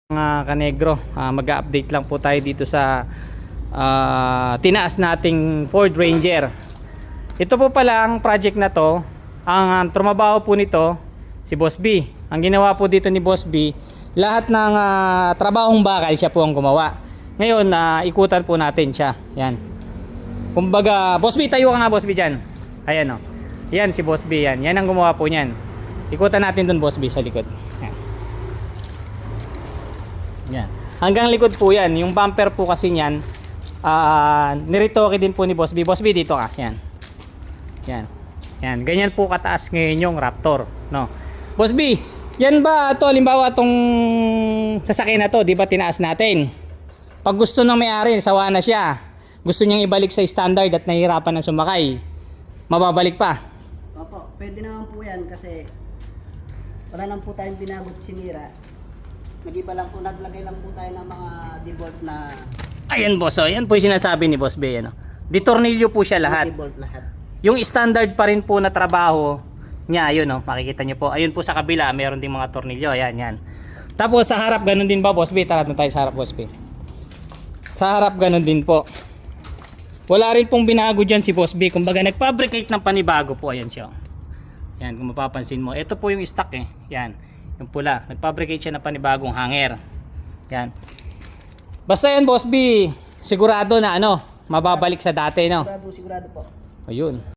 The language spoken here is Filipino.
Mga kanegro, mag-update lang po tayo dito sa tinaas nating Ford Ranger. Ito po pala ang project na to. Ang trumabaho po nito si Boss B. Ang ginawa po dito ni Boss B, lahat ng trabahong bakal siya po ang gumawa. Ngayon, ikutan po natin siya. Yan. Kumbaga, Boss B, tayo ka nga Boss B dyan. Ayan o. Yan si Boss B yan. Yan ang gumawa po niyan. Ikutan natin dun Boss B sa likod. Yan. Yan. Hanggang likod po yan. Yung bumper po kasi niyan, niritoke din po ni Boss B. Boss B, dito ka. Yan. Yan. Yan. Ganyan po kataas ngayon yung Raptor. No? Boss B, yan ba ito? Halimbawa itong sasakyan na to, di ba tinaas natin? Pag gusto ng may-ari, sawa na siya. Gusto niyang ibalik sa standard at nahihirapan ng sumakay. Mababalik pa? Opo, pwede naman po yan kasi wala lang po tayong binagot sinira. Nag-iba lang po, naglagay lang po tayo ng mga debolt na... Ayan boss, oh, yan po yung sinasabi ni Boss B. Ano? Ditornilyo po siya lahat. Debolt lahat. Yung standard pa rin po na trabaho niya, ayun oh, makikita nyo po. Ayun po sa kabila, meron ding mga tornilyo. Ayan, yan. Tapos sa harap, ganun din ba Boss B? Tara na tayo sa harap Boss B. Sa harap, ganun din po. Wala rin pong binago dyan si Boss B. Kumbaga nag-fabricate ng panibago po. Ayan siya. Yan, kung mapapansin mo. Ito po yung stock eh. Yan. Yung pula. Nag-fabricate siya ng panibagong hanger. Yan. Basta yan Boss B, sigurado na ano, mababalik sa dati no. Sigurado po. Ayun.